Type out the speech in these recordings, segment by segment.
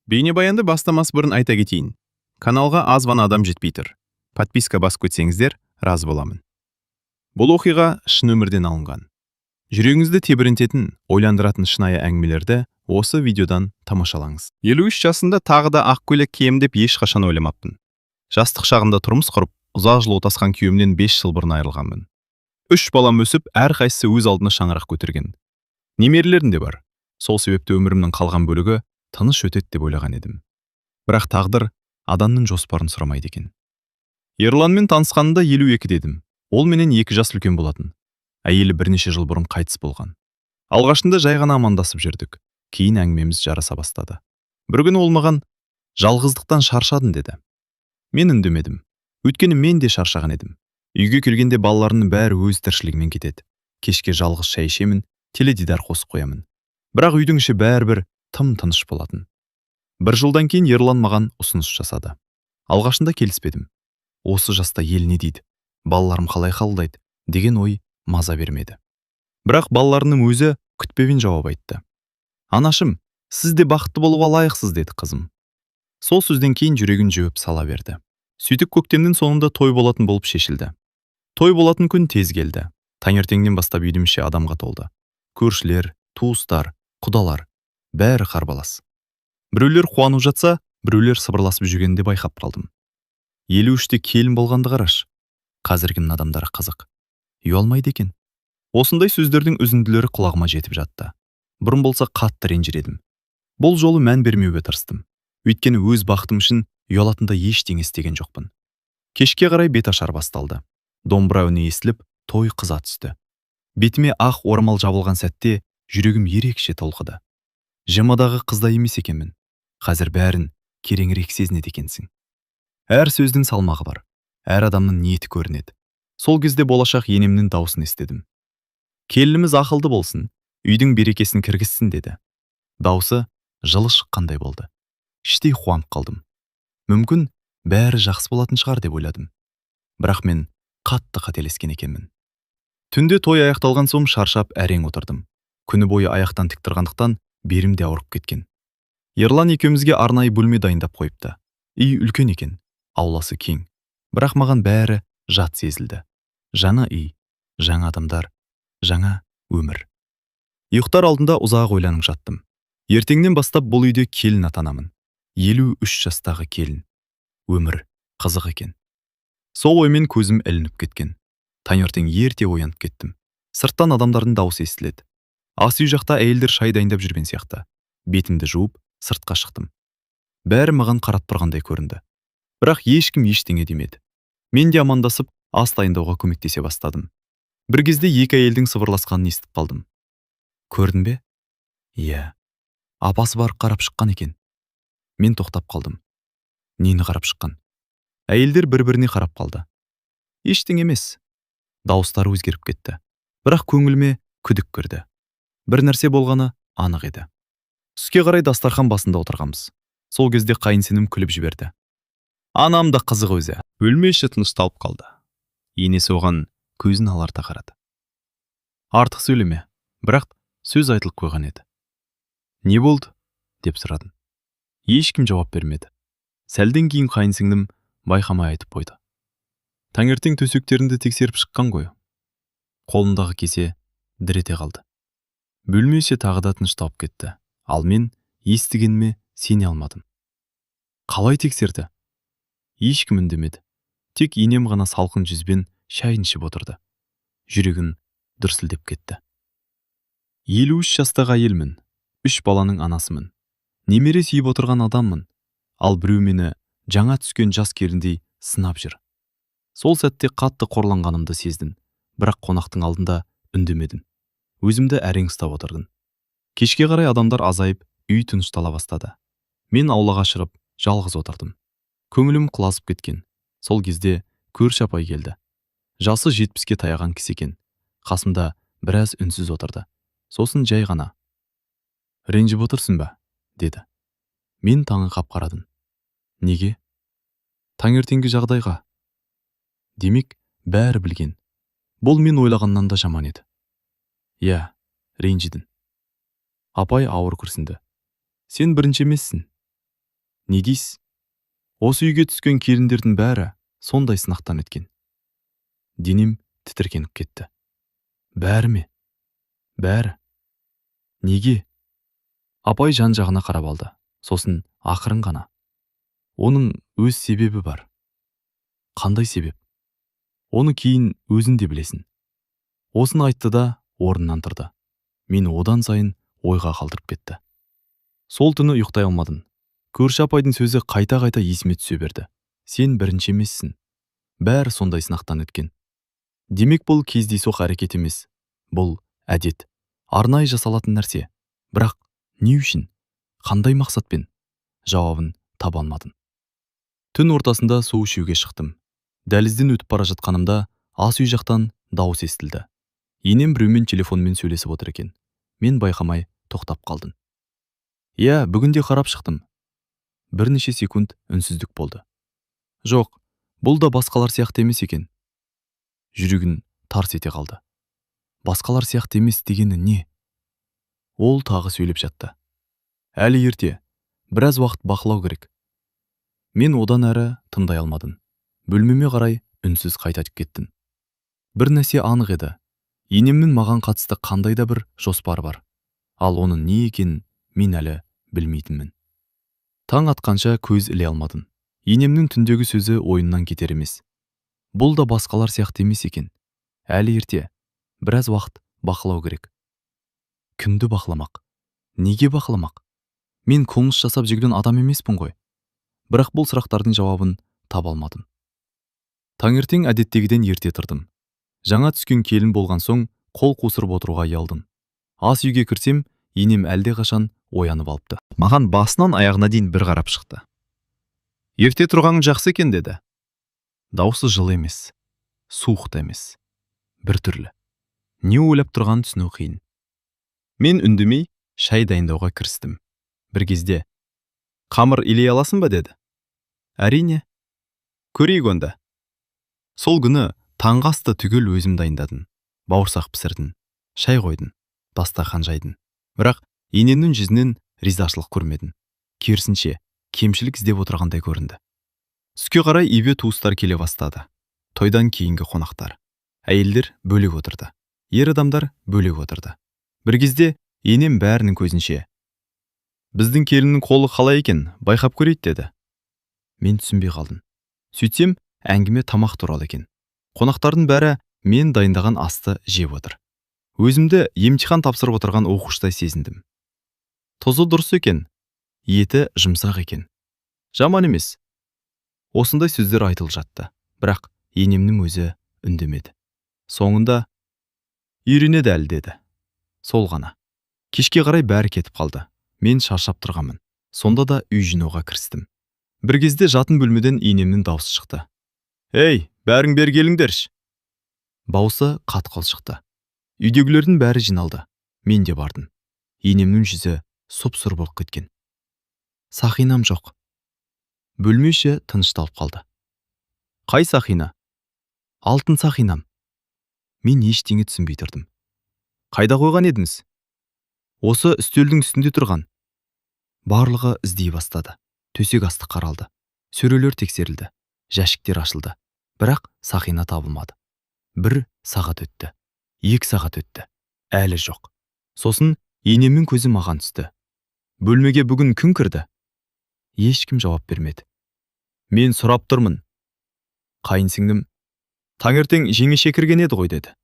Бейнебаянды бастамас бұрын айта кетейін. Каналға аз ғана адам жетпей тұр. Подписка басып кетсеңіздер, разы боламын. Бұл оқиға шын өмірден алынған. Жүрегіңізді тебірентетін, ойландыратын шынайы әңгімелерді осы видеодан тамашалаңыз. 53 жасында тағы да ақ көйлек кием деп ешқашан ойламаппын. Жастық шағында тұрмыс құрып, ұзақ жыл отасқан күйеуімнен 5 жыл бұрын айырылғанмын. 3 балам өсіп, әрқайсысы өз алдына шаңырақ көтерген. Немерелерім де бар. Сол себепті өмірімнің қалған бөлігі тыныш өтеді деп ойлаған едім. Бірақ тағдыр адамның жоспарын сұрамайды екен. Ерланмен танысқанында 52 дедім. Ол менен 2 жас үлкен болатын. Әйелі бірнеше жыл бұрын қайтыс болған. Алғашында жай ғана амандасып жүрдік. Кейін әңгімеміз жараса бастады. Бір күні ол маған жалғыздықтан шаршадым деді. Мен үндемедім. Өйткені мен де шаршаған едім. Үйге келгенде балаларының бәрі өз тіршілігімен кетеді. Кешке жалғыз шай ішемін, теледидар қосып қоямын. Бірақ үйдің іші бәрібір тым тыныш болатын. Бір жылдан кейін Ерлан маған ұсыныс жасады. Алғашында келіспедім. Осы жаста ел не дейді, балаларым қалай қабылдайды деген ой маза бермеді. Бірақ балаларының өзі күтпеген жауап айтты. Анашым, сіз де бақытты болуға лайықсыз деді қызым. Сол сөзден кейін жүрегін жөп сала берді. Сөйтіп көктемнің соңында той болатын болып шешілді. Той болатын күн тез келді. Таңертеңнен бастап үйдің іші адамға толды. Көршілер, туыстар, құдалар, бәрі қарбалас. Біреулер қуанып жатса, біреулер сыбырласып жүргенде байқап қалдым. 53-те келін болғанды қараш. Қазіргінің адамдары қызық. Ұялмайды екен. Осындай сөздердің үзінділері құлағыма жетіп жатты. Бұрын болса қатты ренжір едім. Бұл жолы мән бермеуге тырыстым. Өйткені өз бақытым үшін ұялатында ештеңе істеген жоқпын. Кешке қарай беташар басталды. Домбыра үні естіліп, той қыза түсті. Бетіме ақ орамал жабылған сәтте жүрегім ерекше толқыды. Жымадағы қызда емес екенмін. Қазір бәрін кереңірек сезінеді екенсің. Әр сөздің салмағы бар. Әр адамның ниеті көрінеді. Сол кезде болашақ енемнің даусын естідім. Келініміз ақылды болсын, үйдің берекесін кіргізсін деді. Даусы жылы шыққандай болды. Іштей қуанып қалдым. Мүмкін бәрі жақсы болатын шығар деп ойладым. Бірақ мен қатты қателескен екенмін. Түнде той аяқталған соң шаршап әрең отырдым. Күні бойы аяқтан тік тұрғандықтан белім де ауырып кеткен. Ерлан екеумізге арнайы бөлме дайындап қойыпты. Үй үлкен екен, ауласы кең. Бірақ маған бәрі жат сезілді. Жаңа үй, жаңа адамдар, жаңа өмір. Ұйықтар алдында ұзақ ойланып жаттым. Ертеңнен бастап бұл үйде келін атанамын. 53 жастағы келін. Өмір қызық екен. Сол оймен көзім ілініп кеткен. Таңертең ерте оянып кеттім. Сырттан адамдардың дауысы естіледі. Ас үй жақта әйелдер шай дайындап жүрген сияқты. Бетімді жуып, сыртқа шықтым. Бәрі маған қарап тұрғандай көрінді. Бірақ ешкім ештеңе демеді. Мен де амандасып, ас дайындауға көмектесе бастадым. Бір кезде екі әйелдің сыбырласқанын естіп қалдым. Көрдің бе? Иә. Апасы барып қарап шыққан екен. Мен тоқтап қалдым. Нені қарап шыққан? Әйелдер бір-біріне қарап қалды. Ештеңе емес. Дауыстары өзгеріп кетті. Бірақ көңіліме күдік кірді. Бір нәрсе болғаны анық еді. Түске қарай дастархан басында отырғанбыз. Сол кезде қайынсінім күліп жіберді. Анам да қызық өзі. Бөлме іші тынышталып қалды. Енесі оған көзін аларта қарады. Артық сөйлеме, бірақ сөз айтылып қойған еді. Не болды? Деп сұрадым. Ешкім жауап бермеді. Сәлден кейін қайынсіңлім байқамай айтып қойды. Таңертең төсектеріңді тексеріп шыққан ғой. Қолындағы кесе дір ете қалды. Бөлме іші тағы да тынышталып кетті. Ал мен естігеніме сене алмадым. Қалай тексерді? Ешкім үндемеді. Тек енем ғана салқын жүзбен шайын ішіп отырды. Жүрегім дүрсілдеп кетті. 53 жастағы әйелмін. 3 баланың анасымын. Немере сүйіп отырған адаммын. Ал біреу мені жаңа түскен жас келіндей сынап жүр. Сол сәтте қатты қорланғанымды сездім. Бірақ қонақтың алдында үндемедім. Өзімді әрең ұстап отырдым. Кешке қарай адамдар азайып, үй тыныштала бастады. Мен аулаға шығып, жалғыз отырдым. Көңілім құлазып кеткен. Сол кезде көрші апай келді. Жасы 70-ке таяған кісі екен. Қасымда біраз үнсіз отырды. Сосын жай ғана. Ренжіп отырсың ба? Деді. Мен таңырқап қарадым. Неге? Таңертеңгі жағдайға. Демек, бәрі білген. Бұл мен ойлағаннан да жаман еді. Иә, ренжідің. Апай ауыр күрсінді. Сен бірінші емессің. Не дейсіз? Осы үйге түскен келіндердің бәрі сондай сынақтан өткен. Денем тітіркеніп кетті. Бәрі ме? Бәрі. Неге? Апай жан-жағына қарап алды. Сосын ақырын ғана. Оның өз себебі бар. Қандай себеп? Оны кейін өзің де білесің. Осын айтты да орнынан тұрды. Мені одан сайын ойға қалдырып кетті. Сол түні ұйықтай алмадым. Көрші апайдың сөзі қайта-қайта есіме түсе берді. Сен бірінші емессің. Бәрі сондай сынақтан өткен. Демек бұл кездейсоқ әрекет емес. Бұл әдет. Арнайы жасалатын нәрсе. Бірақ не үшін? Қандай мақсатпен? Жауабын таба алмадым. Түн ортасында су ішуге шықтым. Дәлізден өтіп бара жатқанымда ас үй жақтан дауыс естілді. Енем біреумен телефонмен сөйлесіп отыр екен. Мен байқамай тоқтап қалдым. Иә, бүгінде қарап шықтым. Бірнеше секунд үнсіздік болды. Жоқ, бұл да басқалар сияқты емес екен. Жүрегін тарс ете қалды. Басқалар сияқты емес дегені не? Ол тағы сөйлеп жатты. Әлі ерте, біраз уақыт бақылау керек. Мен одан әрі тыңдай алмадым. Бөлмеме қарай үнсіз қайтатып кеттім. Бір нәрсе анық еді. Енемнің маған қатысты қандай да бір жоспар бар. Ал оның не екенін мен әлі білмейтінмін. Таң атқанша көз іле алмадым. Енемнің түндегі сөзі ойымнан кетер емес. Бұл да басқалар сияқты емес екен. Әлі ерте, біраз уақыт бақылау керек. Кімді бақыламақ? Неге бақыламақ? Мен қылмыс жасап жүрген адам емеспін ғой. Бірақ бұл сұрақтардың жауабын таба алмадым. Таңертең әдеттегіден ерте тұрдым. Жаңа түскен келін болған соң қол қусырып отыруға ұялдым. Ас үйге кірсем, енем әлдеқашан оянып алыпты. Маған басынан аяғына дейін бір қарап шықты. Ерте тұрғаның жақсы екен деді. Даусы жылы емес, суық та емес. Бір түрлі. Не ойлап тұрғанын түсіну қиын. Мен үндемей шай дайындауға кірістім. Бір кезде қамыр илей аласың ба деді. Әрине. Көрейік онда. Сол күні таңғы асты түгел өзім дайындадым. Бауырсақ пісірдім, шай қойдым, дастархан жайдым. Бірақ енемнің жүзінен ризашылық көрмедім. Керісінше, кемшілік іздеп отырғандай көрінді. Түске қарай үйге туыстар келе бастады. Тойдан кейінгі қонақтар. Әйелдер бөлек отырды. Ер адамдар бөлек отырды. Бір кезде енем бәрінің көзінше: "Біздің келіннің қолы қалай екен, байқап көрейік" деді. Мен түсінбей қалдым. Сөйтсем, әңгіме тамақ туралы екен. Қонақтардың бәрі мен дайындаған асты жеп отыр. Өзімді емтихан тапсырып отырған оқушыдай сезіндім. Тұзы дұрыс екен, еті жұмсақ екен. Жаман емес. Осындай сөздер айтылып жатты. Бірақ енемнің өзі үндемеді. Соңында үйренеді әлі деді. Сол ғана. Кешке қарай бәрі кетіп қалды. Мен шаршап тұрғанмын. Сонда да үй жинауға кірістім. Бір кезде жатын бөлмеден енемнің дауысы шықты. "Ей, бәрің бері келіңдерші." Дауысы қатқыл шықты. Үйдегілердің бәрі жиналды. Мен де бардым. Енемнің жүзі сұп-сұр болып кеткен. Сақинам жоқ. Бөлме іші тынышталып қалды. Қай сақина? Алтын сақинам. Мен ештеңе түсінбей тұрдым. Қайда қойған едіңіз? Осы үстелдің үстінде тұрған. Барлығы іздей бастады. Төсек асты қаралды. Сөрелер тексерілді. Жәшіктер ашылды. Бірақ сақина табылмады. 1 сағат өтті. 2 сағат өтті. Әлі жоқ. Сосын енемнің көзі маған түсті. "Бөлмеге бүгін кім кірді?" Ешкім жауап бермеді. Мен сұрап тұрмын. Қайынсіңлім: "Таңертең жеңеше кірген еді ғой" деді.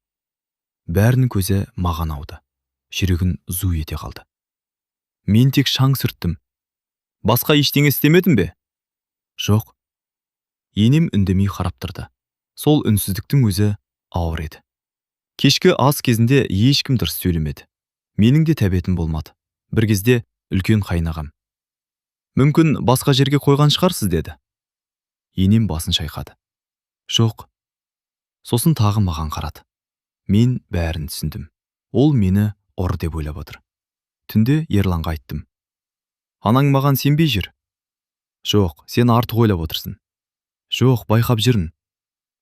Бәрінің көзі маған ауды. Жүрегін зу ете қалды. Мен тек шаң сүрттім. "Басқа ештеңе істемедің бе?" "Жоқ." Енем үндемей қарап тұрды. Сол үнсіздіктің өзі ауыр еді. Кешкі ас кезінде ешкім дұрыс сөйлемеді. Менің де тәбетім болмады. Бір кезде үлкен қайнағам: "Мүмкін басқа жерге қойған шығарсыз" деді. Енем басын шайқады. "Жоқ." Сосын тағы маған қарады. Мен бәрін түсіндім. Ол мені ұр деп ойлап отыр. Түнде Ерланға айттым. "Анаң маған сенбей жүр." "Жоқ, сен артық ойлап отырсың." "Жоқ, байқап жүрмін.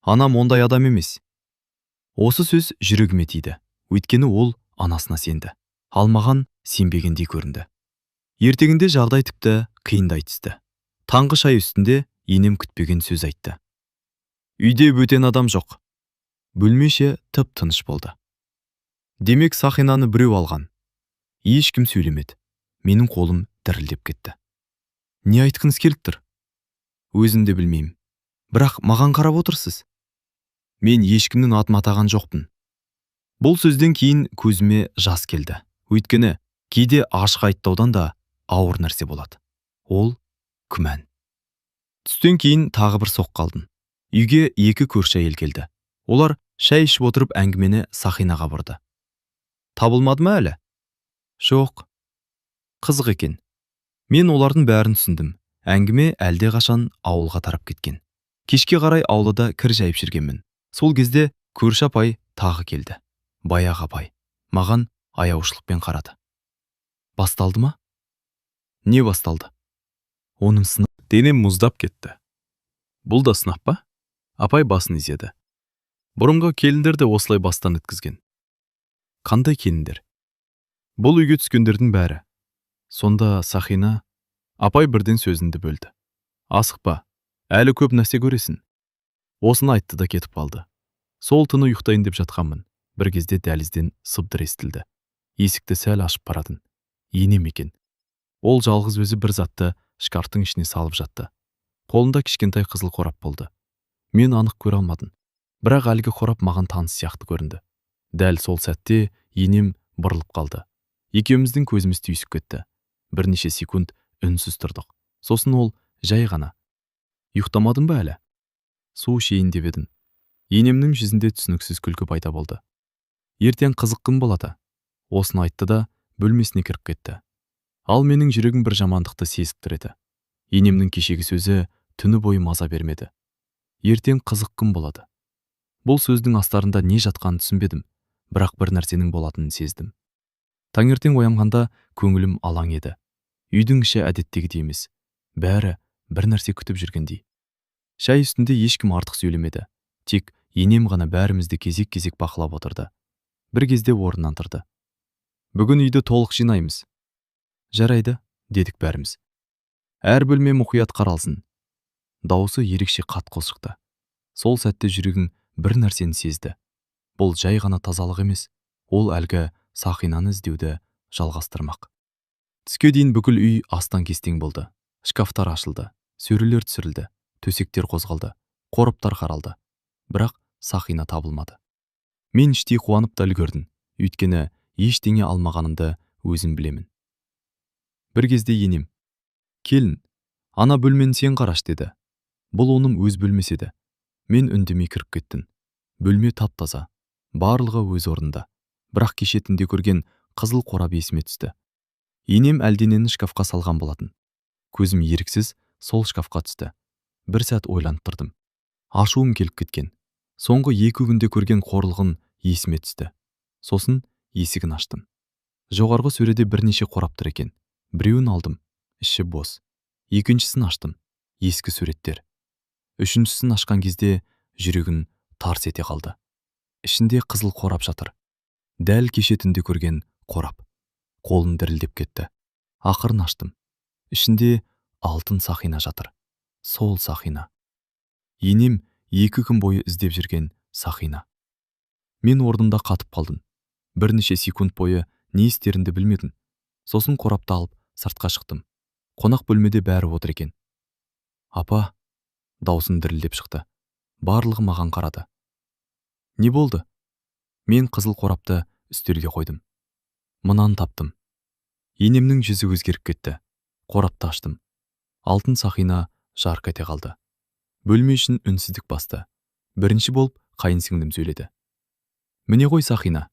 Анам ондай адам емес." Осы сөз жүрегіме тиді. Өйткені ол анасына сенді. Ал маған сенбегендей көрінді. Ертеңінде жағдай тіпті қиындай түсті. Таңғы шай үстінде енем күтпеген сөз айтты. Үйде бөтен адам жоқ. Бөлмеше тып-тыныш болды. Демек Сақинаны біреу алған. Ешкім сөйлемеді. Менің қолым дірілдеп кетті. Не айтқыңыз келіп тұр? Өзім де білмеймін. Бірақ маған қарап отырсыз. Мен ешкімнің атын атаған жоқпын. Бұл сөзден кейін көзіме жас келді. Өйткені кейде ашық айтпаудан да ауыр нәрсе болады. Ол күмән. Түстен кейін тағы бір соққы алдым. Үйге екі көрші әйел келді. Олар шай ішіп отырып әңгімені Сақинаға бұрды. Табылмады ма әлі? Жоқ. Қызық екен. Мен олардың бәрін түсіндім. Әңгіме әлде қашан ауылға тарап кеткен. Кешке қарай аулада кір жайып жүргенмін. Сол кезде көрші апай тағы келді. Баяғы апай. Маған аяушылықпен қарады. Басталды ма? Не басталды? Оның сынып. Денем мұздап кетті. Бұл да сынап па? Апай басын изеді. Бұрынғы келіндер де осылай бастан өткізген. Қандай келіндер? Бұл үйге түскендердің бәрі. Сонда Сақина, апай бірден сөзінді бөлді. Асықпа, әлі көп нәрсе көресің. Осыны айтты да кетіп қалды. Сол түні ұйықтайын деп жатқанмын. Бір кезде дәлізден сыбдыр естілді. Есікті сәл ашып баратын. Енем екен. Ол жалғыз өзі бір затты шкафтың ішіне салып жатты. Қолында кішкентай қызыл қорап болды. Мен анық көре алмадым. Бірақ әлгі қорап маған таныс сияқты көрінді. Дәл сол сәтте енем бұрылып қалды. Екеуміздің көзіміз түйісіп кетті. Бірнеше секунд үнсіз тұрдық. Сосын ол жай ғана. Ұйықтамадың ба әлі? Су ішейін деп едім. Енемнің жүзінде түсініксіз күлкі пайда болды. Ертең қызық күн болады. Осыны айтты да бөлмесіне кіріп кетті. Ал менің жүрегім бір жамандықты сезіп тұр еді. Енемнің кешегі сөзі түні бойы маза бермеді. Ертең қызық күн болады. Бұл сөздің астарында не жатқанын түсінбедім, бірақ бір нәрсенің болатынын сездім. Таңертең оянғанда көңілім алаң еді. Үйдің іші әдеттегідей емес. Бәрі бір нәрсе күтіп жүргендей. Шай үстінде ешкім артық сөйлемеді. Тек енем ғана бәрімізді кезек-кезек бақылап отырды. Бір кезде орнынан тұрды. Бүгін үйді толық жинаймыз. Жарайды, дедік бәріміз. Әр бөлме мұқият қаралсын. Дауысы ерекше қатқыл шықты. Сол сәтте жүрегім бір нәрсені сезді. Бұл жай ғана тазалық емес, ол әлгі Сақинаны іздеуді жалғастырмақ. Түске дейін бүкіл үй астан-кестең болды. Шкафтар ашылды, сөрелер түсірілді, төсектер қозғалды, қораптар қаралды. Бірақ Сақина табылмады. Мен іштей қуанып та үлгердім, өйткені ештеңе алмағанымды өзім білемін. Бір кезде енем, келін, ана бөлмені сен қараш деді. Бұл оның өз бөлмесі еді. Мен үндемей кіріп кеттім. Бөлме тап-таза, барлығы өз орнында. Бірақ кеше түнде көрген қызыл қорап есіме түсті. Енем әлденені шкафқа салған болатын. Көзім еріксіз сол шкафқа түсті. Бір сәт ойланып тұрдым. Ашуым келіп кеткен. Соңғы 2 күнде көрген қорлығым есіме түсті. Сосын есігін аштым. Жоғарғы сөреде бірнеше қорап тұр екен. Біреуін алдым, іші бос. Екіншісін аштым, ескі суреттер. Үшіншісін ашқан кезде жүрегім тарс ете қалды. Ішінде қызыл қорап жатыр. Дәл кеше түнде көрген қорап. Қолым дірілдеп кетті. Ақырын аштым. Ішінде алтын Сақина жатыр. Сол Сақина. Енем 2 күн бойы іздеп жүрген Сақина. Мен орнымда қатып қалдым. Бірнеше секунд бойы не істерімді білмедім. Сосын қорапты алып сыртқа шықтым. Қонақ бөлмеде бәрі отыр екен. Апа, даусым дірілдеп шықты. Барлығы маған қарады. Не болды? Мен қызыл қорапты үстелге қойдым. Мынаны таптым. Енемнің жүзі өзгеріп кетті. Қорапты аштым. Алтын Сақина жарқ ете қалды. Бөлме үшін үнсіздік басты. Бірінші болып қайынсіңлім сөйледі. Міне ғой Сақина.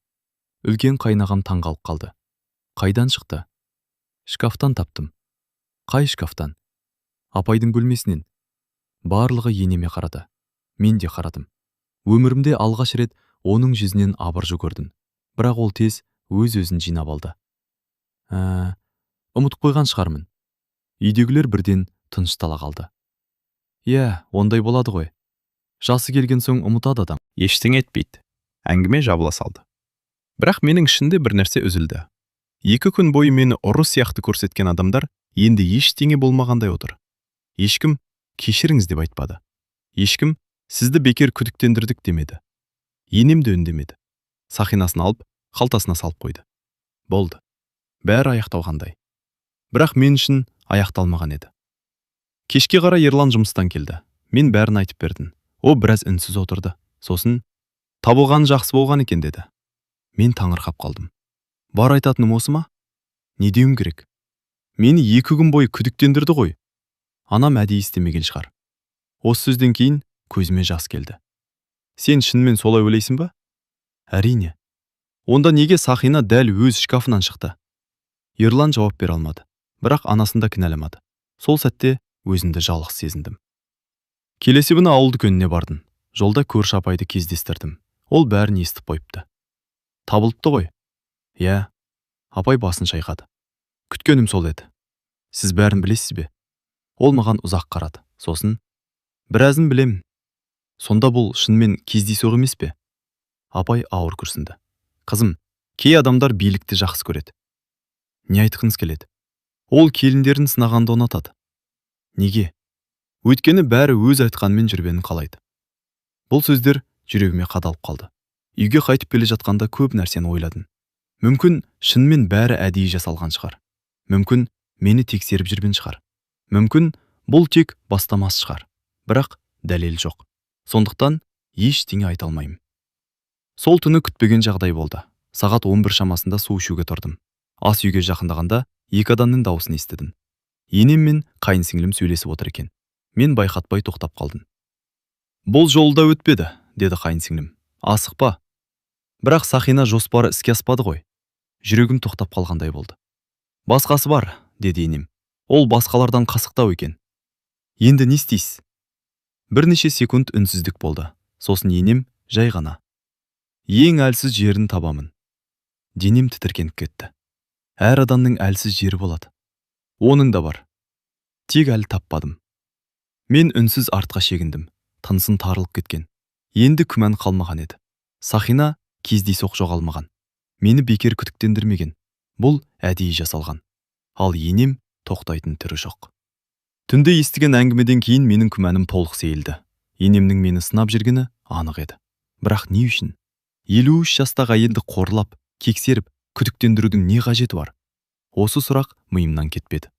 Үлкен қайнағам таңғалып қалды. Қайдан шықты? Шкафтан таптым. Қай шкафтан? Апайдың бөлмесінен. Барлығы енеме қарады. Мен де қарадым. Өмірімде алғаш рет оның жүзінен абыржу көрдім. Бірақ ол тез өз-өзін жинап алды. Ұмытып қойған шығармын. Үйдегілер бірден тыныштала қалды. Иә, ондай болады ғой. Жасы келген соң ұмытады адам. Ештеңе етпейді. Әңгіме жабыла салды. Бірақ менің ішінде бір нәрсе үзілді. 2 күн бойы мені ұры сияқты көрсеткен адамдар енді ештеңе болмағандай отыр. Ешкім кешіріңіз деп айтпады. Ешкім сізді бекер күдіктендірдік демеді. Енем де үндемеді. Сақинасын алып, қалтасына салып қойды. Болды. Бәрі аяқталғандай. Бірақ мен үшін аяқталмаған еді. Кешке қарай Ерлан жұмыстан келді. Мен бәрін айтып бердім. О біраз үнсіз отырды. Сосын, табылған жақсы болған екен деді. Мен таңырқап қалдым. Бар айтатыным осы ма? Не деуім керек? Мені 2 күн бойы күдіктендірді ғой. Анам әдейі істемеген шығар. Осы сөзден кейін көзіме жас келді. Сен шынымен солай ойлайсың ба? Әрине. Онда неге Сақина дәл өз шкафынан шықты? Ерлан жауап бере алмады. Бірақ анасын да кінәламады. Сол сәтте өзімді жалғыз сезіндім. Келесі күні ауыл дүкеніне бардым. Жолда көрші апайды кездестірдім. Ол бәрін естіп қойыпты. Табылыпты ғой? Иә. Апай басын шайқады. Күткенім сол еді. Сіз бәрін білесіз бе? Ол маған ұзақ қарады. Сосын, біразын білем. Сонда бұл шынымен кездейсоқ емес пе? Апай ауыр күрсінді. Қызым, кей адамдар билікті жақсы көреді. Не айтқыңыз келеді? Ол келіндерін сынағанды ұнатады. Неге? Өйткені бәрі өз айтқанымен жүргенін қалайды. Бұл сөздер жүрегіме қадалып қалды. Үйге қайтып келе жатқанда көп нәрсені ойладым. Мүмкін шынымен бәрі әдейі жасалған шығар. Мүмкін мені тексеріп жүрген шығар. Мүмкін бұл тек бастамас шығар. Бірақ дәлел жоқ. Сондықтан ештеңе айта алмаймын. Сол түні күтпеген жағдай болды. Сағат 11 шамасында су ішуге тұрдым. Ас үйге жақындағанда 2 адамның дауысын естідім. Енем мен қайынсіңлім сөйлесіп отыр екен. Мен байқатпай тоқтап қалдым. Бұл жолда өтпеді, деді қайынсіңлім. Асықпа. Бірақ Сақина жоспары іске аспады ғой. Жүрегім тоқтап қалғандай болды. Басқасы бар, деді енем. Ол басқалардан қасықтау екен. Енді не істейсіз? Бірнеше секунд үнсіздік болды. Сосын енем жай ғана. Ең әлсіз жерін табамын. Денем тітіркеніп кетті. Әр адамның әлсіз жері болады. Оның да бар. Тек әлі таппадым. Мен үнсіз артқа шегіндім. Тынысын тарылып кеткен. Енді күмән қалмаған еді. Сақина кездейсоқ жоғалмаған. Мені бекер күдіктендірмеген. Бұл әдейі жасалған. Ал енем тоқтайтын түрі жоқ. Түнде естіген әңгімеден кейін менің күмәнім толық сейілді. Енемнің мені сынап жүргені анық еді. Бірақ не үшін? 53 жастағы әйелді қорлап, кексеріп, күдіктендірудің не қажеті бар? Осы сұрақ миымнан кетпеді.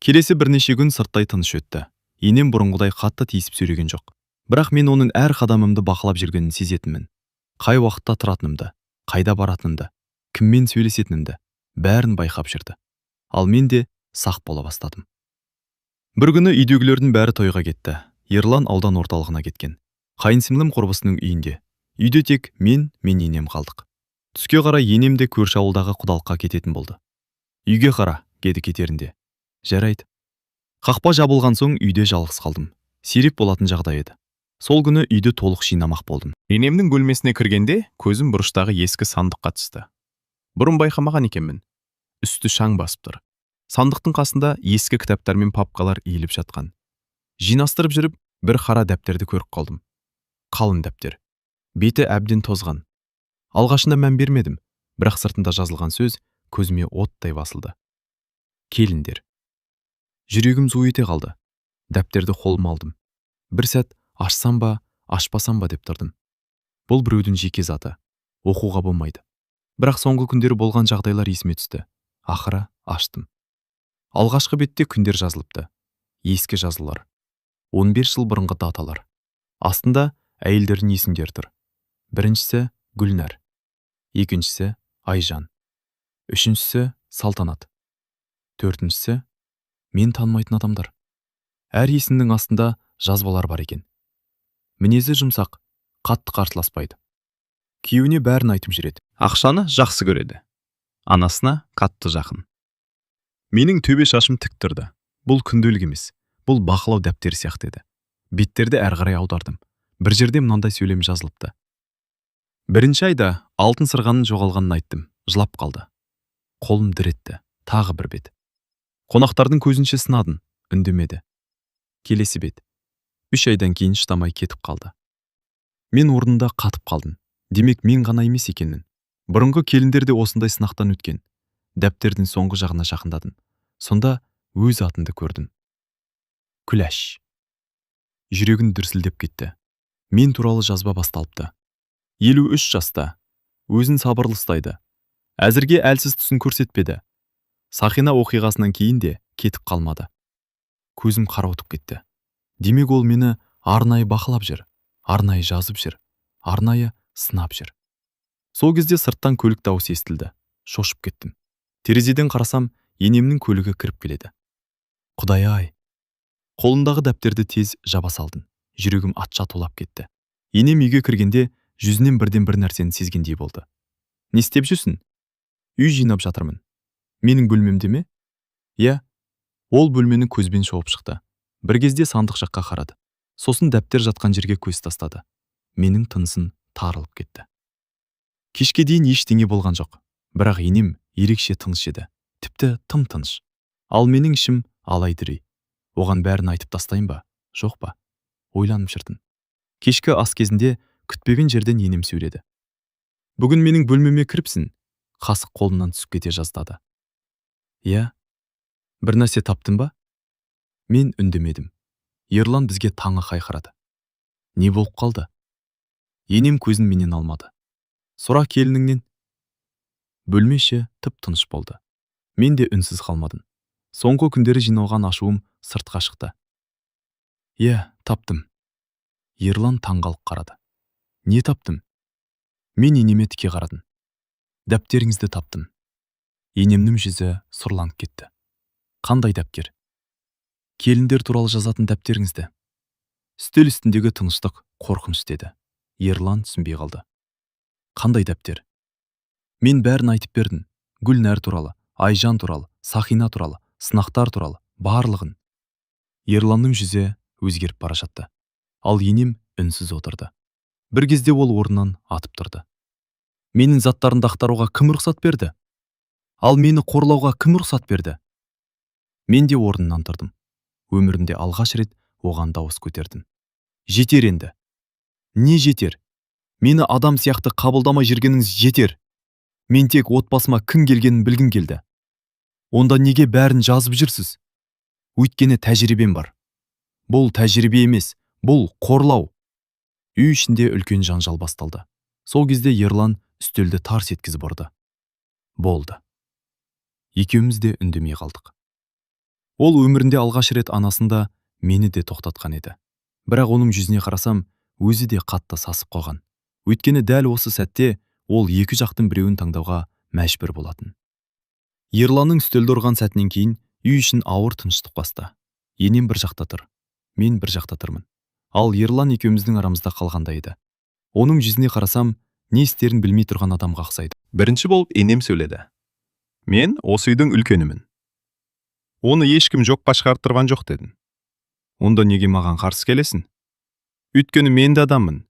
Келесі бірнеше күн сырттай тыныш өтті. Енем бұрынғыдай қатты тиісіп сөйлеген жоқ. Бірақ мен оның әр қадамымды бақылап жүргенін сезетінмін. Қай уақытта тұратынымды, қайда баратынымды, кіммен сөйлесетінімді бәрін байқап жүрді. Ал мен де сақ бола бастадым. Бір күні үйдегілердің бәрі тойға кетті. Ерлан аудан орталығына кеткен. Қайынсіңлім құрбысының үйінде. Үйде тек мен енем қалдық. Түске қарай енем де көрші ауылдағы құдалыққа кететін болды. Үйге қара, деді кетерінде. Жарайды. Қақпа жабылған соң үйде жалғыз қалдым. Сирек болатын жағдай еді. Сол күні үйді толық жинамақ болдым. Енемнің бөлмесіне кіргенде көзім бұрыштағы ескі сандыққа түсті. Бұрын байқамаған екенмін. Үсті шаң басып тұр. Сандықтың қасында ескі кітаптар мен папкалар иіліп жатқан. Жинастырып жүріп, бір қара дәптерді көріп қалдым. Қалың дәптер. Беті әбден тозған. Алғашында мән бермедім, бірақ сыртында жазылған сөз көзіме оттай басылды. Келіндер. Жүрегім зу ете қалды. Дәптерді қолыма алдым. Бір сәт ашсам ба, ашпасам ба деп тұрдым. Бұл біреудің жеке заты. Оқуға болмайды. Бірақ соңғы күндері болған жағдайлар есіме түсті. Ақыры аштым. Алғашқы бетте күндер жазылыпты. Ескі жазылар. 15 жыл бұрынғы даталар. Астында әйелдердің есімдері тұр. Біріншісі Гүлнәр. Екіншісі Айжан. Үшіншісі Салтанат. Төртіншісі мен танымайтын адамдар. Әр есімнің астында жазбалар бар екен. Мінезі жұмсақ, қатты қарсыласпайды. Күйеуіне бәрін айтып жүреді. Ақшаны жақсы көреді. Анасына қатты жақын. Менің төбе шашым тік тұрды. Бұл күнделік емес. Бұл бақылау дәптері сияқты еді. Беттерді әрі қарай аудардым. Бір жерде мынандай сөйлем жазылыпты. Бірінші айда алтын сырғаның жоғалғанын айттым. Жылап қалды. Қолым дір етті. Тағы бір бет. Қонақтардың көзінше сынадым. Үндемеді. Келесі бет. 3 айдан кейін шыдамай кетіп қалды. Мен орнында қатып қалдым. Демек мен ғана емес екенмін. Бұрынғы келіндер де осындай сынақтан өткен. Дәптердің соңғы жағына жақындадым. Сонда өз атымды көрдім. Күләш. Жүрегін дүрсілдеп кетті. Мен туралы жазба басталыпты. 53 жаста. Өзін сабырлы ұстайды. Әзірге әлсіз тұсын көрсетпеді. Сақина оқиғасынан кейін де кетіп қалмады. Көзім қарауытып кетті. Демек ол мені арнайы бақылап жүр, арнайы жазып жүр, арнайы сынап жүр. Сол кезде сырттан көлік дауысы естілді. Шошып кеттім. Терезеден қарасам, енемнің көлігі кіріп келеді. Құдай-ай! Қолындағы дәптерді тез жаба салдым. Жүрегім атша тулап кетті. Енем үйге кіргенде жүзінен бірден бір нәрсені сезгендей болды. Не істеп жүрсің? Үй жинап жатырмын. Менің бөлмемде ме? Иә. Ол бөлмені көзбен шолып шықты. Бір кезде сандық жаққа қарады. Сосын дәптер жатқан жерге көз тастады. Менің тынысым тарылып кетті. Кешке дейін ештеңе болған жоқ. Бірақ енем ерекше тыныш еді. Тіпті тым тыныш. Ал менің ішім алай-дүлей. Оған бәрін айтып тастайын ба? Жоқ па? Ойланып жүрдім. Кешкі ас кезінде күтпеген жерден енем сөйледі. Бүгін менің бөлмеме кіріпсің. Қасық қолымнан түсіп кете жаздады. Иә. Бір нәрсе таптың ба? Мен үндемедім. Ерлан бізге таңы қайқырады. Не болып қалды? Енем көзін менен алмады. Сұра келініңнен. Бөлме іші тып-тыныш болды. Мен де үнсіз қалмадым. Соңғы күндері жиналған ашуым сыртқа шықты. Иә, таптым. Ерлан таңғалып қарады. Не таптым? Мен енеме тіке қарадым. Дәптеріңізді таптым. Енемнің жүзі сұрланып кетті. Қандай дәптер? Келіндер туралы жазатын дәптеріңізді. Үстел үстіндегі тыныштық қорқыныш деді. Ерлан түсінбей қалды. Қандай дәптер? Мен бәрін айтып бердім. Гүлнәр туралы, Айжан туралы, Сақина туралы, сынақтар туралы, барлығын. Ерланның жүзі өзгеріп бара жатты. Ал енем үнсіз отырды. Бір кезде ол орнынан атып тұрды. Менің заттарымды ақтаруға кім рұқсат берді? Ал мені қорлауға кім рұқсат берді? Мен де орнынан тұрдым. Өмірімде алғаш рет оған дауыс көтердім. Жетер енді. Не жетер? Мені адам сияқты қабылдамай жүргеніңіз жетер. Мен тек отбасыма кім келгенін білгім келді. Онда неге бәрін жазып жүрсіз? Өйткені тәжірибем бар. Бұл тәжірибе емес, бұл қорлау. Үй ішінде үлкен жанжал басталды. Сол кезде Ерлан үстелді тарс еткізіп ұрды. Болды. Екеуміз де үндемей қалдық. Ол өмірінде алғаш рет анасында мені де тоқтатқан еді. Бірақ оның жүзіне қарасам, өзі де қатты сасып қалған. Өйткені дәл осы сәтте ол екі жақтың біреуін таңдауға мәжбүр болатын. Ерланның үстелді ұрған сәтінен кейін үй үшін ауыр тыныштық басты. Енем бір жақта тұр, мен бір жақта тұрмын. Ал Ерлан екеуміздің арамызда қалғандай еді. Оның жүзіне қарасам, не істерін білмей тұрған адамға ұқсайды. Бірінші болып енем сөйледі. Мен осы үйдің үлкенімін. Оны ешкім жоққа шығарып тұрған жоқ дедім. Онда неге маған қарсы келесің? Өйткені мен де адаммын.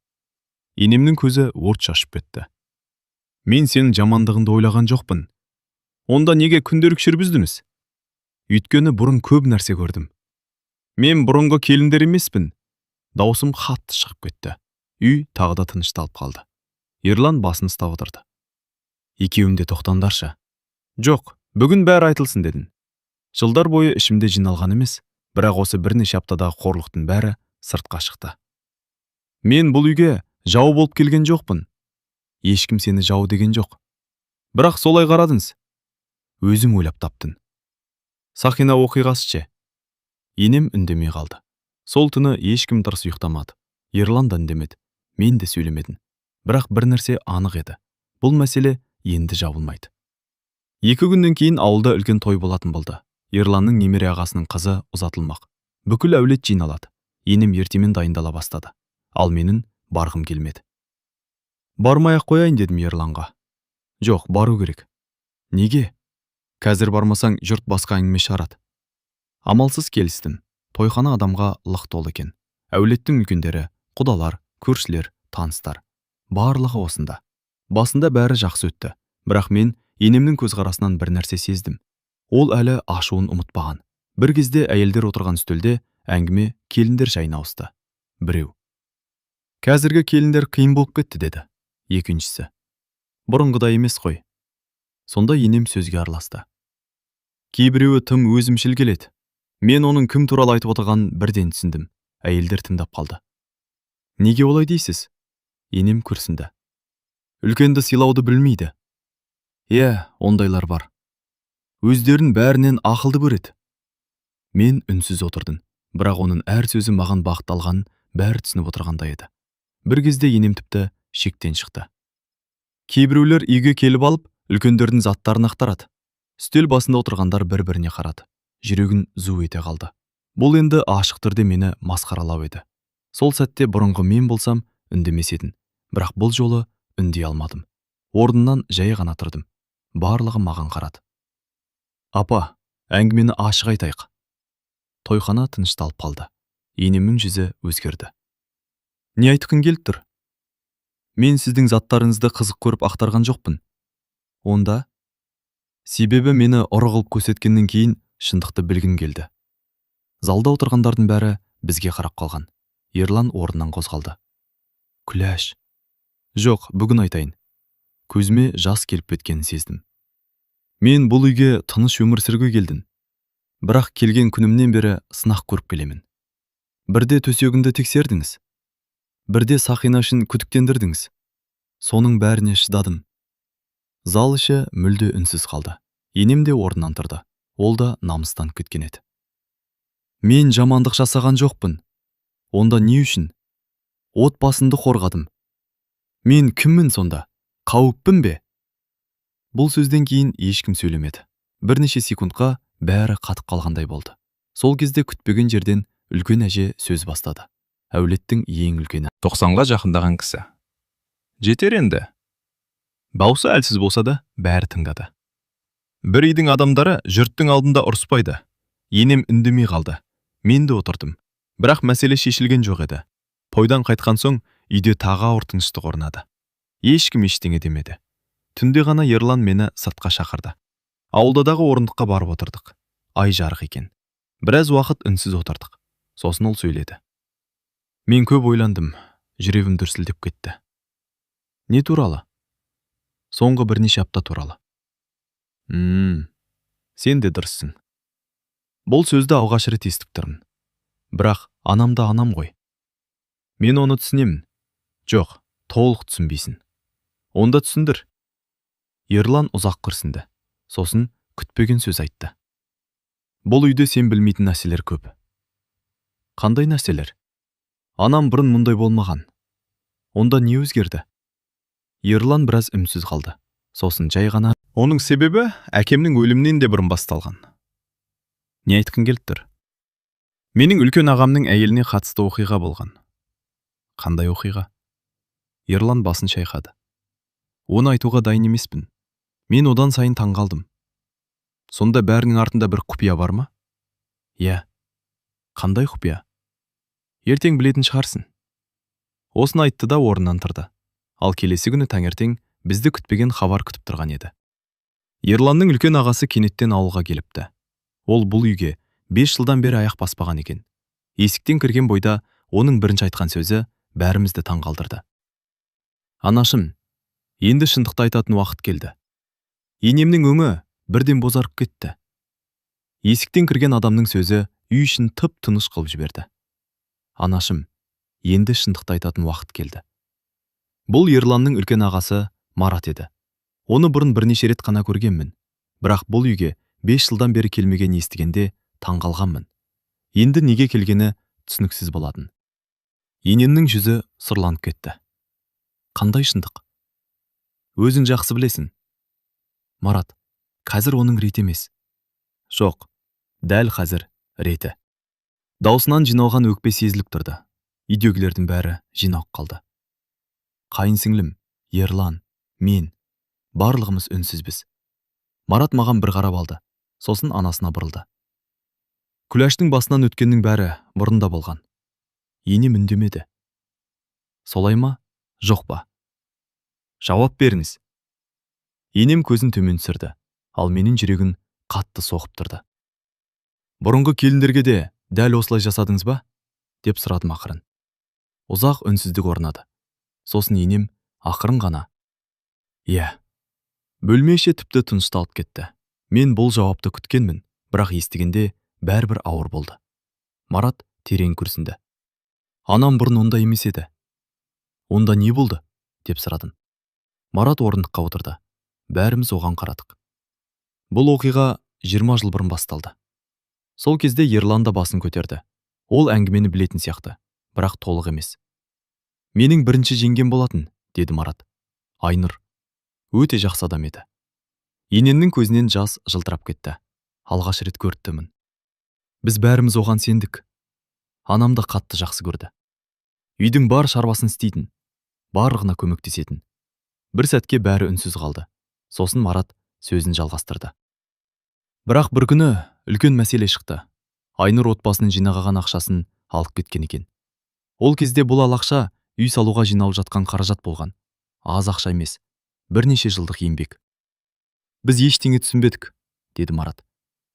Енемнің көзі өрт шашып кетті. Мен сенің жамандығыңды ойлаған жоқпын. Онда неге күнделік жүргіздіңіз? Өйткені бұрын көп нәрсе көрдім. Мен бұрынғы келіндер емеспін. Даусым қатты шығып кетті. Үй тағы да тынышталып қалды. Ерлан басын ұстап отырды. Екеуің де тоқтаңдаршы. Жоқ, бүгін бәрі айтылсын дедім. Жылдар бойы ішімде жиналған емес, бірақ осы бірнеше аптадағы қорлықтың бәрі сыртқа шықты. Мен бұл үйге жау болып келген жоқпын. Ешкім сені жау деген жоқ. Бірақ солай қарадыңыз. Өзің ойлап таптың. Сақина оқиғасы ше? Енем үндемей қалды. Сол түні ешкім дұрыс ұйықтамады. Ерлан да үндемеді. Мен де сөйлемедім. Бірақ бір нәрсе анық еді. Бұл мәселе енді жабылмайды. 2 күннен кейін ауылда үлкен той болатын болды. Ерланның немере ағасының қызы ұзатылмақ. Бүкіл әулет жиналады. Енем ертемен дайындала бастады. Ал менің барғым келмеді. Бармай-ақ қояйын дедім Ерланға. Жоқ, бару керек. Неге? Қазір бармасаң жұрт басқа әңгіме шығарады. Амалсыз келістім. Тойхана адамға лық толы екен. Әулеттің үлкендері, құдалар, көршілер, таныстар. Барлығы осында. Басында бәрі жақсы өтті. Бірақ мен енемнің көзқарасынан бір нәрсе сездім. Ол әлі ашуын ұмытпаған. Бір кезде әйелдер отырған үстелде әңгіме келіндер жайына ауысты. Біреу. Қазіргі келіндер қиын болып кетті деді. Екіншісі. Бұрынғыдай емес қой. Сонда енем сөзге араласты. Кейбіреуі тым өзімшіл келеді. Мен оның кім туралы айтып отырғанын бірден түсіндім. Әйелдер тыңдап қалды. Неге олай дейсіз? Енем күрсінді. Үлкенді сыйлауды білмейді. Ондайлар бар. Өздерін бәрінен ақылды көреді. Мен үнсіз отырдым, бірақ оның әр сөзі маған бағытталғанын бәрі түсініп отырғандай еді. Бір кезде енем тіпті шектен шықты. Кейбіреулер үйге келіп алып, үлкендердің заттарын ақтарады. Үстел басында отырғандар бір-біріне қарады. Жүрегін зу ете қалды. Бұл енді ашық түрде мені масқаралау еді. Сол сәтте бұрынғы мен болсам үндемес едім, бірақ бұл жолы үндей алмадым. Орнымнан жай ғана тұрдым. Барлығы маған қарады. Апа, әңгімені ашық айтайық. Тойхана тынышталып қалды. Енемнің жүзі өзгерді. Не айтқың келіп тұр? Мен сіздің заттарыңызды қызық көріп ақтарған жоқпын. Онда? Себебі мені ұры қылып көрсеткеннен кейін шындықты білгім келді. Залда отырғандардың бәрі бізге қарап қалған. Ерлан орнынан қозғалды. Күләш. Жоқ, бүгін айтайын. Көзіме жас келіп кеткенін сездім. Мен бұл үйге тыныш өмір сүруге келдім. Бірақ келген күнімнен бері сынақ көріп келемін. Бірде төсегімді тексердіңіз. Бірде Сақина үшін күдіктендірдіңіз. Соның бәріне шыдадым. Зал іші мүлде үнсіз қалды. Енем де орнынан тұрды. Ол да намыстан кеткен еді. Мен жамандық жасаған жоқпын. Онда не үшін? Отбасымды қорғадым. Мен кіммін сонда? Қауіппін бе? Бұл сөзден кейін ешкім сөйлемеді. Бірнеше секундқа бәрі қатып қалғандай болды. Сол кезде күтпеген жерден үлкен әже сөз бастады. Әулеттің ең үлкені. 90-ға жақындаған кісі. Жетер енді. Даусы әлсіз болса да, бәрі тыңдады. Бір үйдің адамдары жұрттың алдында ұрыспайды. Енем үндемей қалды. Мен де отырдым. Бірақ мәселе шешілген жоқ еді. Тойдан қайтқан соң үйде тағы ауыр тыныштық орнады. Ешкім ештеңе демеді. Түнде ғана Ерлан мені сыртқа шақырды. Ауылдадағы орындыққа барып отырдық. Ай жарық екен. Біраз уақыт үнсіз отырдық. Сосын ол сөйледі. Мен көп ойландым. Жүрегім дүрсілдеп кетті. Не туралы? Соңғы бірнеше апта туралы. Сен де дұрыссың. Бұл сөзді алғаш рет естіп тұрмын. Бірақ анам да анам ғой. Мен оны түсінемін. Жоқ, толық түсінбейсің. Онда түсіндір. Ерлан ұзақ күрсінді. Сосын күтпеген сөз айтты. Бұл үйде сен білмейтін нәрселер көп. Қандай нәрселер? Анам бұрын мұндай болмаған. Онда не өзгерді? Ерлан біраз үнсіз қалды. Сосын жай ғана. Оның себебі әкемнің өлімінен де бұрын басталған. Не айтқың келіп тұр? Менің үлкен ағамның әйеліне қатысты оқиға болған. Қандай оқиға? Ерлан басын шайқады. Оны айтуға дайын емеспін. Мен одан сайын таңғалдым. Сонда бәрінің артында бір құпия бар ма? Қандай құпия? Ертең білетін шығарсың. Осыны айтты да орнынан тұрды. Ал келесі күні таңертең бізді күтпеген хабар күтіп тұрған еді. Ерланның үлкен ағасы кенеттен ауылға келіпті. Ол бұл үйге 5 жылдан бері аяқ баспаған екен. Есіктен кірген бойда оның бірінші айтқан сөзі бәрімізді таңғалдырды. Анашым, енді шындықты айтатын уақыт келді. Енемнің өңі бірден бозарып кетті. Есіктен кірген адамның сөзі үй ішін тып-тыныш қылып жіберді. Анашым, енді шындықты айтатын уақыт келді. Бұл Ерланның үлкен ағасы Марат еді. Оны бұрын бірнеше рет қана көргенмін. Бірақ бұл үйге 5 жылдан бері келмеген естігенде таңғалғанмын. Енді неге келгені түсініксіз болатын. Енемнің жүзі сұрланып кетті. Қандай шындық? Өзің жақсы білесің. Марат, қазір оның реті емес. Жоқ, дәл қазір реті. Даусынан жиналған өкпе сезіліп тұрды. Үйдегілердің бәрі жиналып қалды. Қайынсіңлім, Ерлан, мен, барлығымыз үнсізбіз. Марат маған бір қарап алды, сосын анасына бұрылды. Күләштің басынан өткеннің бәрі бұрында болған. Енем үндемеді. Солай ма, жоқ па? Жауап беріңіз. Енем көзін төмен түсірді, ал менің жүрегім қатты соғып тұрды. Бұрынғы келіндерге де дәл осылай жасадыңыз ба? Деп сұрадым ақырын. Ұзақ үнсіздік орнады. Сосын енем ақырын ғана. Бөлме іші тіпті тынышталып кетті. Мен бұл жауапты күткенмін, бірақ естігенде бәрібір ауыр болды. Марат терең күрсінді. Анам бұрын онда емес еді. Онда не болды? Деп сұрадым. Марат орындыққа отырды. Бәріміз оған қарадық. Бұл оқиға 20 жыл бұрын басталды. Сол кезде Ерлан да басын көтерді. Ол әңгімені білетін сияқты, бірақ толық емес. Менің бірінші жеңгем болатын, деді Марат. Айнұр өте жақсы адам еді. Ененнің көзінен жас жылтырап кетті. Алғаш рет көрдімін. Біз бәріміз оған сендік. Анам да қатты жақсы көрді. Үйдің бар шаруасын істейтін, барлығына көмектесетін. Бір сәтке бәрі үнсіз қалды. Сосын Марат сөзін жалғастырды. Бірақ бір күні үлкен мәселе шықты. Айнұр отбасының жинаған ақшасын алып кеткен екен. Ол кезде бұл ақша үй салуға жиналып жатқан қаражат болған. Аз ақша емес, бірнеше жылдық еңбек. Біз ештеңе түсінбедік, деді Марат.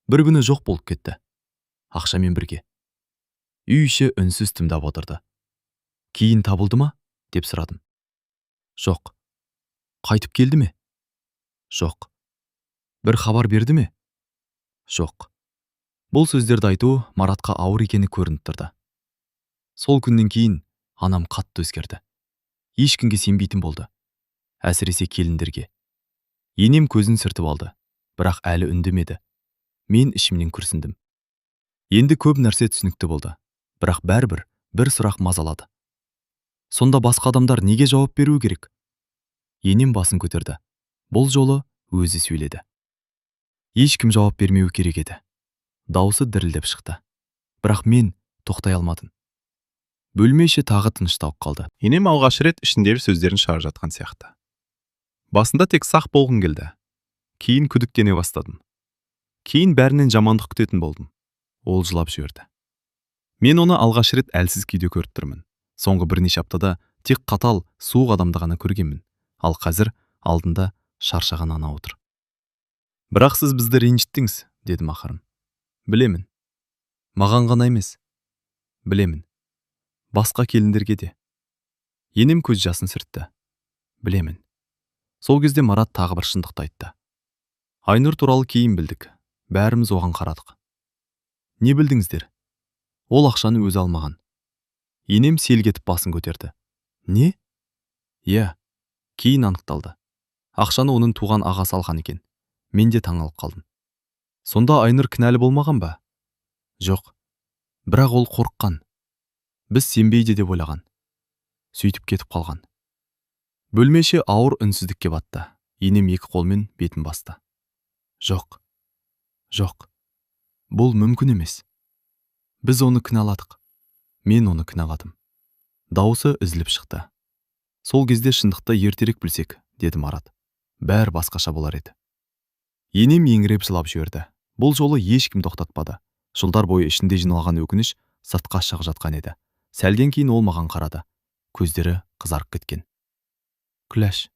Бір күні жоқ болып кетті. Ақшамен бірге. Үй іші үнсіз тыңдап отырды. Кейін табылды ма? Деп сұрадым. Жоқ. Қайтып келді ме? Жоқ. Бір хабар берді ме? Жоқ. Бұл сөздерді айту Маратқа ауыр екені көрініп тұрды. Сол күннен кейін анам қатты өзгерді. Ешкімге сенбейтін болды. Әсіресе келіндерге. Енем көзін сүртіп алды, бірақ әлі үндемеді. Мен ішімнен күрсіндім. Енді көп нәрсе түсінікті болды, бірақ бәрібір бір сұрақ мазалады. Сонда басқа адамдар неге жауап беру керек? Енем басын көтерді. Бұл жолы өзі сөйледі. Ешкім жауап бермеу керек еді. Дауысы дірілдеп шықты. Бірақ мен тоқтай алмадым. Бөлме іші тағы тынышталып қалды. Енем алғаш рет ішіндегі сөздерін шығарып жатқан сияқты. Басында тек сақ болғым келді. Кейін күдіктене бастадым. Кейін бәрінен жамандық күтетін болдым. Ол жылап жіберді. Мен оны алғаш рет әлсіз күйде көріп тұрмын. Соңғы бірнеше аптада тек қатал, суық адамды ғана көргенмін. Ал қазір алдында шаршаған ана отыр. Бірақ сіз бізді ренжіттіңіз, дедім ақырын. Білемін. Маған ғана емес. Білемін. Басқа келіндерге де. Енем көз жасын сүртті. Білемін. Сол кезде Марат тағы бір шындықты айтты. Айнұр туралы кейін білдік. Бәріміз оған қарадық. Не білдіңіздер? Ол ақшаны өзі алмаған. Енем селк етіп басын көтерді. Не? Иә, кейін анықталды. Ақшаны оның туған ағасы алған екен. Мен де таңғалып қалдым. Сонда Айнұр кінәлі болмаған ба? Жоқ. Бірақ ол қорыққан. Біз сенбейді деп ойлаған. Сөйтіп кетіп қалған. Бөлмеше ауыр үнсіздікке батты. Енем екі қолмен бетін басты. Жоқ. Жоқ. Бұл мүмкін емес. Біз оны кінәладық. Мен оны кінәладым. Дауысы үзіліп шықты. Сол кезде шындықты ертерек білсек, деді Марат. Бәрі басқаша болар еді. Енем еңіреп жылап жіберді. Бұл жолы ешкім тоқтатпады. Жылдар бойы ішінде жиналған өкініш сыртқа шығып жатқан еді. Сәлден кейін ол маған қарады. Көздері қызарып кеткен. Күләш,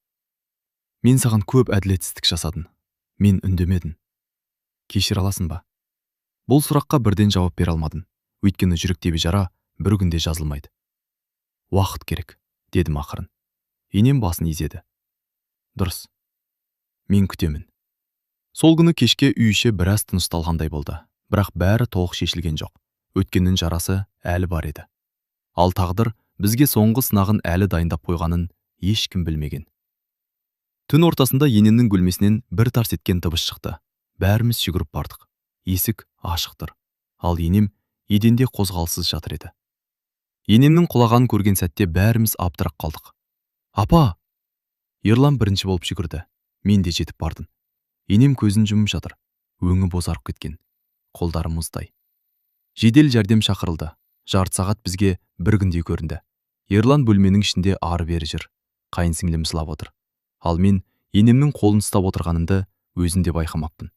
мен саған көп әділетсіздік жасадым. Мен үндемедім. Кешір аласың ба? Бұл сұраққа бірден жауап бере алмадым. Өйткені жүректегі жара бір күнде жазылмайды. Уақыт керек, дедім ақырын. Енем басын изеді. Дұрыс. Мен күтемін. Сол күні кешке үй іші біраз тынышталғандай болды. Бірақ бәрі толық шешілген жоқ. Өткеннің жарасы әлі бар еді. Ал тағдыр бізге соңғы сынағын әлі дайындап қойғанын ешкім білмеген. Түн ортасында енемнің бөлмесінен бір тарс еткен дыбыс шықты. Бәріміз жүгіріп бардық. Есік ашық тұр. Ал енем еденде қозғалыссыз жатыр еді. Енемнің құлағанын көрген сәтте бәріміз абдырап қалдық. Апа! Ерлан бірінші болып жүгірді. Мен де жетіп бардым. Енем көзін жұмып жатыр. Өңі бозарып кеткен. Қолдары мұздай. Жедел жәрдем шақырылды. Жарты сағат бізге бір күндей көрінді. Ерлан бөлменің ішінде ары-бері жүр. Қайынсіңлім жылап отыр. Ал мен енемнің қолын ұстап отырғанымды өзінде байқамаппын.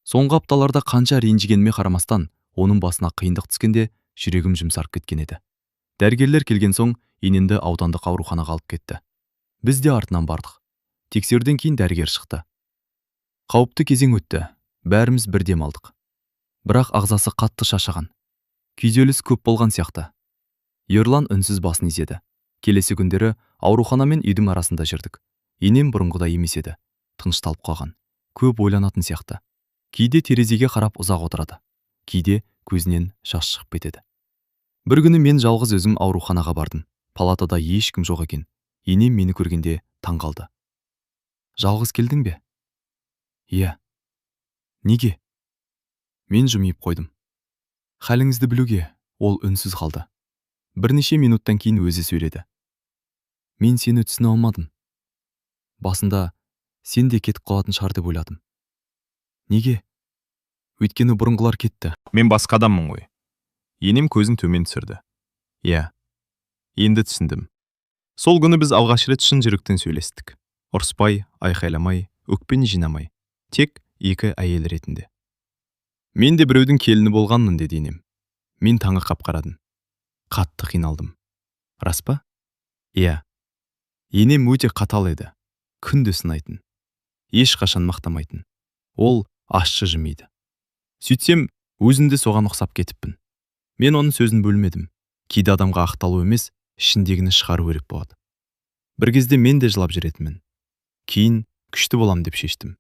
Соңғы апталарда қанша ренжігеніме қарамастан, оның басына қиындық түскенде жүрегім жұмсарып кеткен еді. Дәрігерлер келген соң енемді аудандық ауруханаға алып кетті. Біз де артынан бардық. Тексеруден кейін дәрігер шықты. Қауіпті кезең өтті. Бәріміз бір дем алдық. Бірақ ағзасы қатты шаршаған. Күйзеліс көп болған сияқты. Ерлан үнсіз басын изеді. Келесі күндері аурухана мен үйдің арасында жүрдік. Енем бұрынғыдай емес еді. Тынышталып қалған. Көп ойланатын сияқты. Кейде терезеге қарап ұзақ отырады. кейде көзінен жас шығып кетеді. Бір күні мен жалғыз өзім ауруханаға бардым. Палатада ешкім жоқ екен. Енем мені көргенде таң қалды. Жалғыз келдің бе? Иә. Неге? Мен жымиып қойдым. Халіңізді білуге. Ол үнсіз қалды. Бірнеше минуттан кейін өзі сөйледі. Мен сені түсіне алмадым. Басында сен де кетіп қалатын шығар деп ойладым. Неге? Өйткені бұрынғылар кетті. Мен басқа адаммын ғой. Енем көзін төмен түсірді. Иә. Енді түсіндім. Сол күні біз алғаш рет шын жүректен сөйлестік. Ұрыспай, айқайламай, өкпені жинамай. Тек екі әйел ретінде. Мен де біреудің келіні болғанмын, деді енем. Мен таңырқап қарадым. Қатты қиналдым. Рас па? Иә. Енем өте қатал еді. Күнде сынайтын. Ешқашан мақтамайтын. Ол ащы жымиды. Сөйтсем, өзімде соған ұқсап кетіппін. Мен оның сөзін бөлмедім. Кейде адамға ақталу емес, ішіндегіні шығару керек болады. Бір кезде мен де жылап жүретінмін. Кейін күшті болам деп шештім.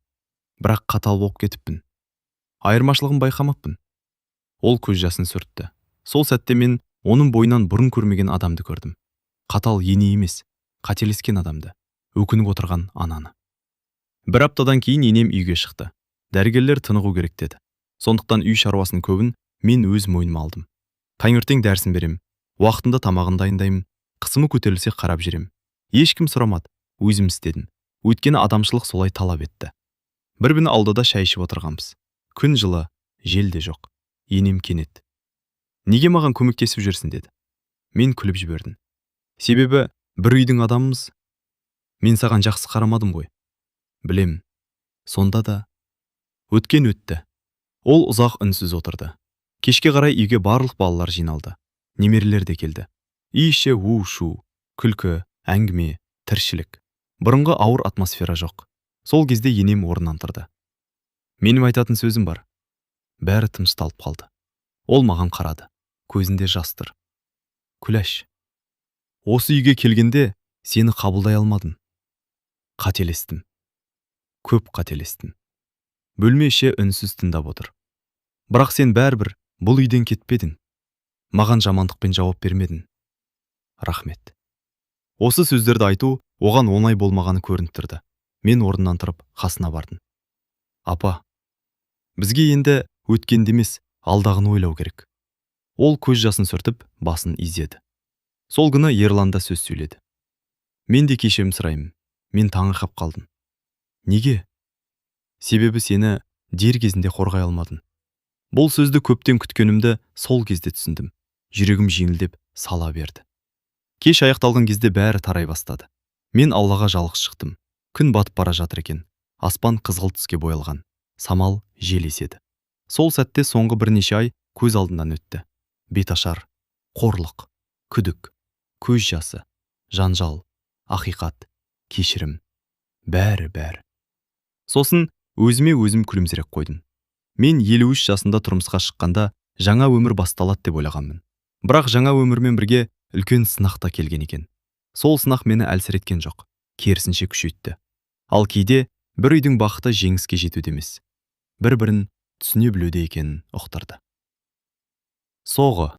Бірақ қатал болып кетіппін. Айырмашылығын байқамаппын. Ол көз жасын сүртті. Сол сәтте мен оның бойынан бұрын көрмеген адамды көрдім. Қатал ене емес, қателескен адамды, өкініп отырған ананы. Бір аптадан кейін енем үйге шықты. Дәрігерлер тынығу керек деді. Сондықтан үй шаруасының көбін мен өз мойныма алдым. Таңертең дәрісін берем, уақытында тамағын дайындаймын, қысымы көтерілсе қарап жүрем. Ешкім сұрамады, өзім істедім. Өйткені адамшылық солай талап етті. Бір күні алдыда шай ішіп отырғанбыз. Күн жылы, жел де жоқ. Енем кенет. Неге маған көмектесіп жүрсің деді. Мен күліп жібердім. Себебі бір үйдің адамымыз. Мен саған жақсы қарамадым ғой. Білем. Сонда да өткен өтті. Ол ұзақ үнсіз отырды. Кешке қарай үйге барлық балалар жиналды. Немерелер де келді. Үй іші у-шу, күлкі, әңгіме, тіршілік. Бұрынғы ауыр атмосфера жоқ. Сол кезде енем орнынан тұрды. Менің айтатын сөзім бар. Бәрі тынышталып қалды. Ол маған қарады. Көзінде жас тұр. Күләш. Осы үйге келгенде сені қабылдай алмадым. Қателестім. Көп қателестім. Бөлме іші үнсіз тыңдап отыр. Бірақ сен бәрібір бұл үйден кетпедің. Маған жамандықпен жауап бермедің. Рахмет. Осы сөздерді айту оған оңай болмағаны көрініп тұрды. Мен орнынан тұрып қасына бардым. Апа, бізге енді өткенді емес, алдағыны ойлау керек. Ол көз жасын сүртіп, басын изеді. Сол күні Ерланда сөз сөйледі. Мен де кешірім сұраймын. Мен таңырқап қалдым. Неге? Себебі сені дер кезінде қорғай алмадым. Бұл сөзді көптен күткенімді сол кезде түсіндім. Жүрегім жеңілдеп сала берді. Кеш аяқталған кезде бәрі тарай бастады. Мен аулаға жалғыз шықтым. Күн батып бара жатыр екен. Аспан қызғылт түске боялған. Самал жел еседі. Сол сәтте соңғы бірнеше ай көз алдынан өтті. Беташар, қорлық, күдік, көз жасы, жанжал, ақиқат, кешірім. Бәрі. Сосын өзіме өзім күлімсіреп қойдым. Мен 53 жасында тұрмысқа шыққанда жаңа өмір басталады деп ойлағанмын. Бірақ жаңа өмірмен бірге үлкен сынақ та келген екен. Сол сынақ мені әлсіреткен жоқ, керісінше күшейтті. Ал кейде бір үйдің бақыты жеңіске жетуде емес, бір-бірін түсіне білуде екенін ұқтырды. Соғы.